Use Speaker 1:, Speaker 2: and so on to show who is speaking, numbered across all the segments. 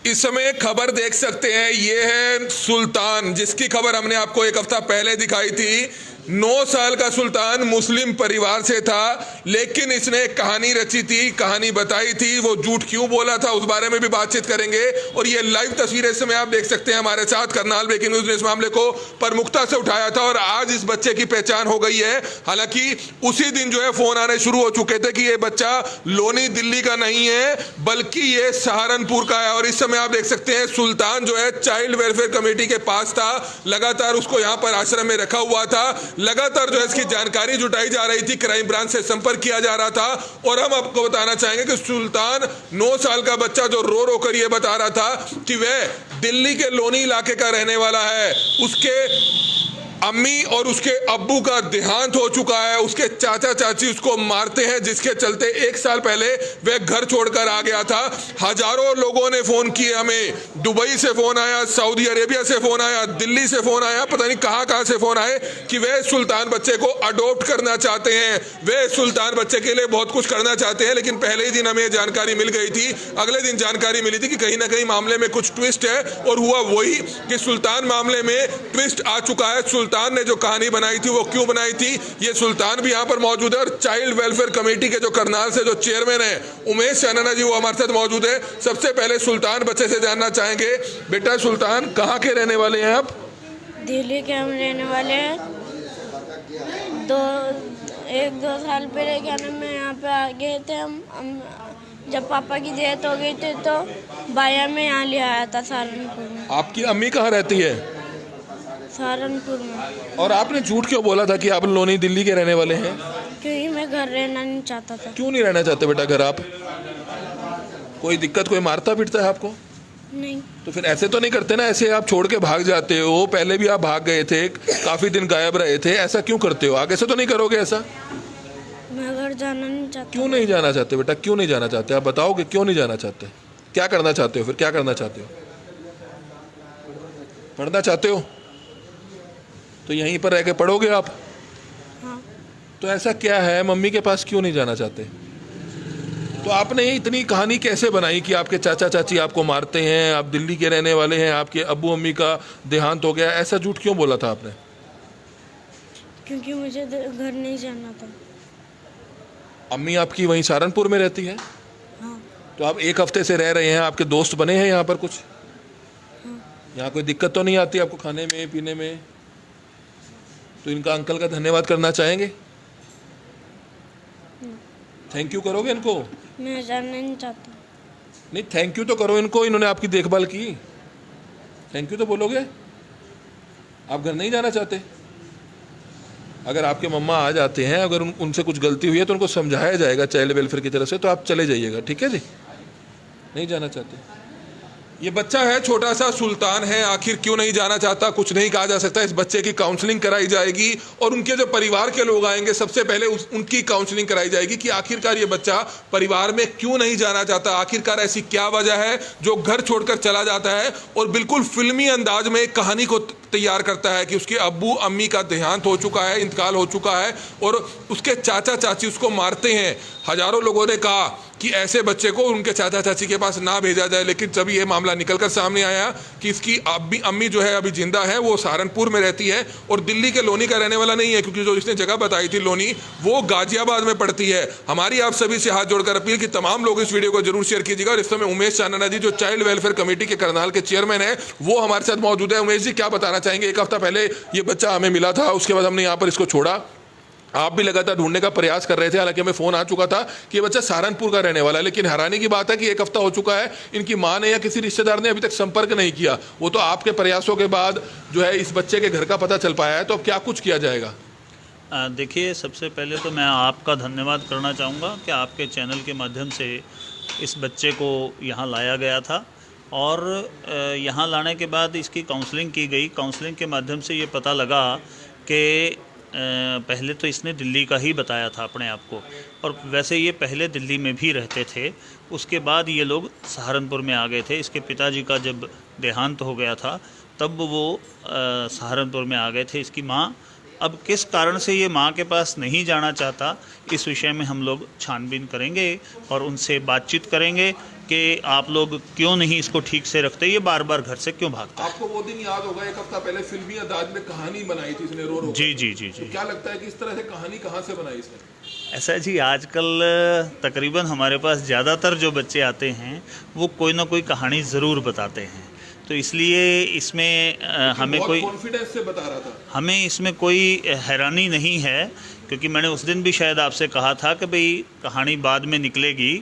Speaker 1: इस समय खबर देख सकते हैं, ये है सुल्तान, जिसकी खबर हमने आपको एक हफ्ता पहले दिखाई थी। 9 साल का सुल्तान मुस्लिम परिवार से था, लेकिन इसने एक कहानी रची थी, कहानी बताई थी। वो झूठ क्यों बोला था उस बारे में भी बातचीत करेंगे। और ये लाइव तस्वीरें इस समय आप देख सकते हैं हमारे साथ। करनाल ब्रेकिंग न्यूज ने इस मामले को प्रमुखता से उठाया था और आज इस बच्चे की पहचान हो गई है। हालांकि उसी दिन जो है फोन आने शुरू हो चुके थे कि ये बच्चा लोनी दिल्ली का नहीं है, बल्कि ये सहारनपुर का है। और इस समय आप देख सकते हैं सुल्तान जो है चाइल्ड वेलफेयर कमेटी के पास था, लगातार उसको यहाँ पर आश्रम में रखा हुआ था। लगातार जो है इसकी जानकारी जुटाई जा रही थी, क्राइम ब्रांच से संपर्क किया जा रहा था। और हम आपको बताना चाहेंगे कि सुल्तान 9 साल का बच्चा जो रो रो कर ये बता रहा था कि वह दिल्ली के लोनी इलाके का रहने वाला है। उसके अम्मी और उसके अब्बू का देहांत हो चुका है, उसके चाचा चाची उसको मारते हैं, जिसके चलते 1 साल पहले वह घर छोड़कर आ गया था। हजारों लोगों ने फोन किए हमें, दुबई से फोन आया, सऊदी अरेबिया से फोन आया, दिल्ली से फोन आया, पता नहीं कहां कहां से फोन आए कि वह सुल्तान बच्चे को अडॉप्ट करना चाहते हैं, वे सुल्तान बच्चे के लिए बहुत कुछ करना चाहते हैं। लेकिन पहले ही दिन हमें जानकारी मिल गई थी, अगले दिन जानकारी मिली थी कि कहीं ना कहीं मामले में कुछ ट्विस्ट है। और हुआ वही कि सुल्तान मामले में ट्विस्ट आ चुका है। सुल्तान ने जो कहानी बनाई थी वो क्यों बनाई थी, ये सुल्तान भी यहाँ पर मौजूद है। और चाइल्ड वेलफेयर कमेटी के जो करनाल से जो चेयरमैन है उमेश चानना जी, वो हमारे साथ मौजूद है। सबसे पहले सुल्तान बच्चे से जानना चाहेंगे, बेटा सुल्तान कहाँ के रहने वाले हैं आप?
Speaker 2: दिल्ली के हम रहने वाले हैं। 1-2 साल पहले क्या नाम में यहाँ पे आ गए थे हम जब पापा की डेथ हो गई थी तो बाया में यहाँ ले आया था सहारनपुर में।
Speaker 1: आपकी अम्मी कहाँ रहती है?
Speaker 2: सहारनपुर में।
Speaker 1: और आपने झूठ क्यों बोला था कि आप लोनी दिल्ली के रहने वाले हैं?
Speaker 2: क्योंकि मैं घर रहना नहीं चाहता था।
Speaker 1: क्यों नहीं रहना चाहते बेटा घर आप? कोई दिक्कत, कोई मारता पीटता है आपको?
Speaker 2: नहीं।
Speaker 1: तो फिर ऐसे तो नहीं करते ना, ऐसे आप छोड़ के भाग जाते हो। पहले भी आप भाग गए थे, काफी दिन गायब रहे थे, ऐसा क्यों करते हो? आगे से तो नहीं करोगे ऐसा?
Speaker 2: मैं घर जाना नहीं चाहता।
Speaker 1: क्यों नहीं जाना चाहते बेटा, क्यों नहीं जाना चाहते? आप बताओगे क्यों नहीं जाना चाहते? क्या करना चाहते हो? फिर क्या करना चाहते हो? पढ़ना चाहते हो तो यहीं पर रह के पढ़ोगे आप?
Speaker 2: हाँ।
Speaker 1: तो ऐसा क्या है, मम्मी के पास क्यों नहीं जाना चाहते? तो आपने ये इतनी कहानी कैसे बनाई कि आपके चाचा चाची आपको मारते हैं, आप दिल्ली के रहने वाले हैं, आपके अब्बू अम्मी का देहांत हो गया, ऐसा झूठ क्यों बोला था आपने?
Speaker 2: क्योंकि मुझे घर नहीं जाना था।
Speaker 1: अम्मी आपकी वहीं सहारनपुर में रहती है?
Speaker 2: हाँ।
Speaker 1: तो आप 1 हफ्ते से रह रहे हैं, आपके दोस्त बने हैं यहाँ पर कुछ?
Speaker 2: हाँ।
Speaker 1: यहाँ कोई दिक्कत तो नहीं आती आपको खाने में पीने में? तो इनका अंकल का धन्यवाद करना चाहेंगे? थैंक यू करोगे इनको?
Speaker 2: मैं जाना नहीं चाहता।
Speaker 1: नहीं, थैंक यू तो करो इनको, इन्होंने आपकी देखभाल की। थैंक यू तो बोलोगे? आप घर नहीं जाना चाहते? अगर आपके मम्मा आ जाते हैं, अगर उनसे कुछ गलती हुई है तो उनको समझाया जाएगा चाइल्ड वेलफेयर की तरफ से, तो आप चले जाइएगा, ठीक है जी? नहीं जाना चाहते? ये बच्चा है, छोटा सा सुल्तान है, आखिर क्यों नहीं जाना चाहता कुछ नहीं कहा जा सकता। इस बच्चे की काउंसलिंग कराई जाएगी और उनके जो परिवार के लोग आएंगे सबसे पहले उनकी काउंसलिंग कराई जाएगी कि आखिरकार ये बच्चा परिवार में क्यों नहीं जाना चाहता, आखिरकार ऐसी क्या वजह है जो घर छोड़कर चला जाता है। और बिल्कुल फिल्मी अंदाज में एक कहानी को तैयार करता है कि उसके अब्बू अम्मी का देहांत हो चुका है, इंतकाल हो चुका है और उसके चाचा चाची उसको मारते हैं। हजारों लोगों ने कहा कि ऐसे बच्चे को उनके चाचा चाची के पास ना भेजा जाए, लेकिन जब ये मामला निकलकर सामने आया कि इसकी अम्मी जो है अभी जिंदा है, वो सहारनपुर में रहती है और दिल्ली के लोनी का रहने वाला नहीं है, क्योंकि जो इसने जगह बताई थी लोनी, वो गाजियाबाद में पड़ती है। हमारी आप सभी से हाथ जोड़कर अपील कि तमाम लोग इस वीडियो को जरूर शेयर कीजिएगा। और इस समय उमेश चानना जी, जो चाइल्ड वेलफेयर कमेटी के करनाल के चेयरमैन है, वो हमारे साथ मौजूद है। उमेश जी, क्या बताना चाहेंगे? 1 हफ्ता पहले ये बच्चा हमें मिला था, उसके बाद हमने यहाँ पर इसको छोड़ा, आप भी लगातार ढूंढने का प्रयास कर रहे थे, हालांकि हमें फोन आ चुका था कि ये बच्चा सहारनपुर का रहने वाला है। लेकिन हैरानी की बात है कि 1 हफ्ता हो चुका है, इनकी मां ने या किसी रिश्तेदार ने अभी तक संपर्क नहीं किया। वो तो आपके प्रयासों के बाद जो है इस बच्चे के घर का पता चल पाया है, तो अब क्या कुछ किया जाएगा?
Speaker 3: देखिए, सबसे पहले तो मैं आपका धन्यवाद करना चाहूँगा कि आपके चैनल के माध्यम से इस बच्चे को यहाँ लाया गया था और यहाँ लाने के बाद इसकी काउंसलिंग की गई। काउंसलिंग के माध्यम से ये पता लगा कि पहले तो इसने दिल्ली का ही बताया था अपने आप को, और वैसे ये पहले दिल्ली में भी रहते थे। उसके बाद ये लोग सहारनपुर में आ गए थे। इसके पिताजी का जब देहांत हो गया था तब वो सहारनपुर में आ गए थे। इसकी माँ अब किस कारण से ये माँ के पास नहीं जाना चाहता, इस विषय में हम लोग छानबीन करेंगे और उनसे बातचीत करेंगे कि आप लोग क्यों नहीं इसको ठीक से रखते, ये बार बार घर से क्यों भागता है।
Speaker 1: आपको वो दिन याद होगा, एक हफ्ता पहले फिल्मी अंदाज में कहानी बनाई थी इसने, रो रो।
Speaker 3: जी जी जी जी।
Speaker 1: तो क्या लगता है कि इस तरह से कहानी कहाँ से बनाई इसने?
Speaker 3: ऐसा जी, आजकल तकरीबन हमारे पास ज़्यादातर जो बच्चे आते हैं वो कोई ना कोई कहानी ज़रूर बताते हैं, तो इसलिए इसमें हमें
Speaker 1: बहुत
Speaker 3: कोई
Speaker 1: कॉन्फिडेंस से बता रहा था।
Speaker 3: हमें इसमें कोई हैरानी नहीं है, क्योंकि मैंने उस दिन भी शायद आपसे कहा था कि भाई कहानी बाद में निकलेगी,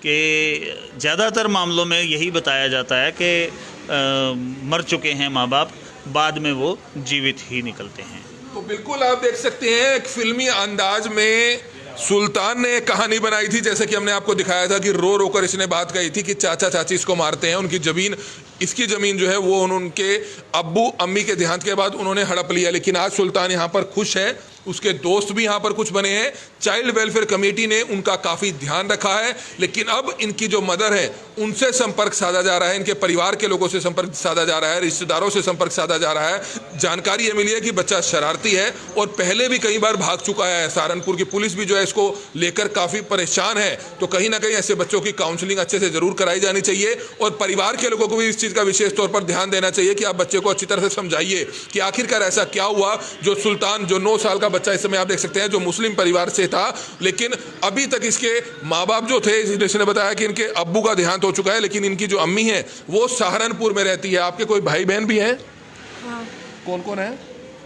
Speaker 3: कि ज़्यादातर मामलों में यही बताया जाता है कि मर चुके हैं माँ बाप, बाद में वो जीवित ही निकलते हैं।
Speaker 1: तो बिल्कुल आप देख सकते हैं एक फिल्मी अंदाज में सुल्तान ने कहानी बनाई थी, जैसे कि हमने आपको दिखाया था कि रो रो कर इसने बात कही थी कि चाचा चाची इसको मारते हैं, उनकी ज़मीन, इसकी ज़मीन जो है वो उनके अब्बू अम्मी के देहांत के बाद उन्होंने हड़प लिया। लेकिन आज सुल्तान यहाँ पर खुश है, उसके दोस्त भी यहाँ पर कुछ बने हैं, चाइल्ड वेलफेयर कमेटी ने उनका काफ़ी ध्यान रखा है। लेकिन अब इनकी जो मदर है उनसे संपर्क साधा जा रहा है, इनके परिवार के लोगों से संपर्क साधा जा रहा है, रिश्तेदारों से संपर्क साधा जा रहा है। जानकारी ये मिली है कि बच्चा शरारती है और पहले भी कई बार भाग चुका है। सहारनपुर की पुलिस भी जो है इसको लेकर काफ़ी परेशान है। तो कहीं ना कहीं ऐसे बच्चों की काउंसलिंग अच्छे से ज़रूर कराई जानी चाहिए और परिवार के लोगों को भी इस चीज़ का विशेष तौर पर ध्यान देना चाहिए कि आप बच्चे को अच्छी तरह से समझाइए कि आखिरकार ऐसा क्या हुआ। जो सुल्तान, जो 9 साल का बच्चा इस समय आप देख सकते हैं, जो मुस्लिम परिवार से था, लेकिन अभी तक इसके माँ बाप जो थे, जिसने बताया कि इनके अब्बू का देहांत हो चुका है, लेकिन इनकी जो अम्मी है वो सहारनपुर में रहती है। आपके कोई भाई बहन भी हैं?
Speaker 2: हाँ,
Speaker 1: कौन कौन है?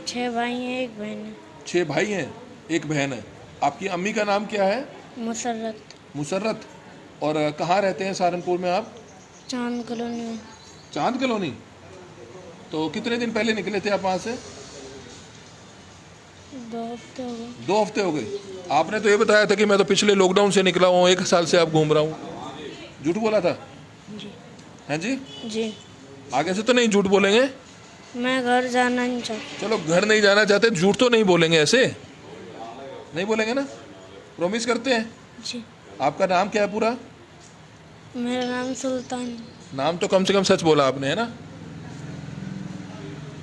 Speaker 2: 6 भाई हैं, 1 बहन है।
Speaker 1: 6 भाई हैं, 1 बहन है। आपकी अम्मी का नाम क्या है?
Speaker 2: मुसर्रत।
Speaker 1: मुसर्रत। और कहाँ रहते हैं सहारनपुर में आप?
Speaker 2: चांद कॉलोनी में।
Speaker 1: चांद कॉलोनी। तो कितने दिन पहले निकले थे आप वहाँ से?
Speaker 2: 2 हफ्ते हो गए।
Speaker 1: 2 हफ्ते हो गए। आपने तो ये बताया था कि मैं तो पिछले लॉकडाउन से निकला हूँ, 1 साल से आप घूम रहा हूँ। झूठ बोला था?
Speaker 2: जी।
Speaker 1: हैं जी?
Speaker 2: जी।
Speaker 1: आगे से तो नहीं झूठ बोलेंगे?
Speaker 2: मैं घर जाना नहीं चाहती।
Speaker 1: चलो, घर नहीं जाना चाहते, झूठ तो नहीं बोलेंगे, ऐसे नहीं बोलेंगे ना? प्रॉमिस करते हैं?
Speaker 2: जी।
Speaker 1: आपका नाम क्या है पूरा?
Speaker 2: मेरा नाम सुल्तान है।
Speaker 1: नाम तो कम से कम सच बोला आपने, है ना?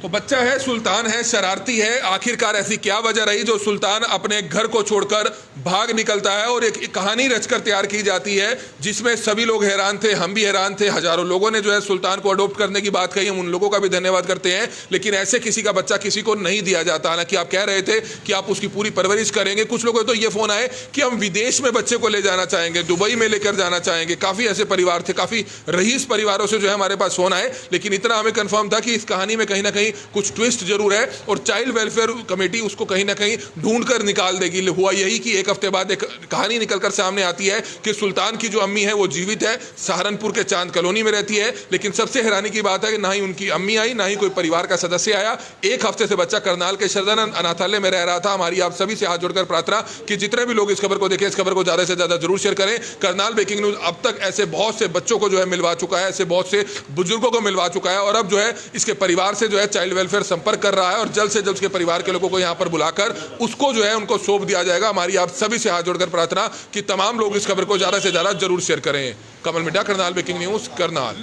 Speaker 1: तो बच्चा है, सुल्तान है, शरारती है। आखिरकार ऐसी क्या वजह रही जो सुल्तान अपने घर को छोड़कर भाग निकलता है और एक कहानी रचकर तैयार की जाती है जिसमें सभी लोग हैरान थे, हम भी हैरान थे। हजारों लोगों ने जो है सुल्तान को अडॉप्ट करने की बात कही, हम उन लोगों का भी धन्यवाद करते हैं। लेकिन ऐसे किसी का बच्चा किसी को नहीं दिया जाता। हालांकि आप कह रहे थे कि आप उसकी पूरी परवरिश करेंगे। कुछ लोगों तो ये फोन आए कि हम विदेश में बच्चे को ले जाना चाहेंगे, दुबई में लेकर जाना चाहेंगे। काफ़ी ऐसे परिवार थे, काफ़ी रईस परिवारों से जो है हमारे पास फोन आए। लेकिन इतना हमें कन्फर्म था कि इस कहानी में कहीं ना कहीं कुछ ट्विस्ट जरूर है और चाइल्ड वेलफेयर कमेटी उसको कहीं ना कहीं ढूंढ कर निकाल देगी। हुआ यही कि 1 हफ्ते बाद एक कहानी निकलकर सामने आती है कि सुल्तान की जो अम्मी है वो जीवित है, सहारनपुर के चांद कॉलोनी में रहती है। लेकिन सबसे हैरानी की बात है कि ना ही उनकी अम्मी आई, ना ही कोई परिवार का सदस्य आया। 1 हफ्ते से बच्चा करनाल के शरदानंद अनाथालय में रह रहा था। हमारी आप सभी से हाथ जोड़कर प्रार्थना कि जितने भी लोग इस खबर को देखें, इस खबर को ज्यादा से ज्यादा जरूर शेयर करें। करनाल ब्रेकिंग न्यूज अब तक ऐसे बहुत से बच्चों को जो है मिलवा चुका है, ऐसे बहुत से बुजुर्गों को मिलवा चुका है और अब जो है इसके परिवार से जो है चाइल्ड वेलफेयर संपर्क कर रहा है और जल्द से जल्द उसके परिवार के लोगों को यहां पर बुलाकर उसको जो है उनको सौंप दिया जाएगा। हमारी आप सभी से हाथ जोड़कर प्रार्थना कि तमाम लोग इस खबर को ज्यादा से ज्यादा जरूर शेयर करें। कमल मिड्डा, करनाल ब्रेकिंग न्यूज, करनाल।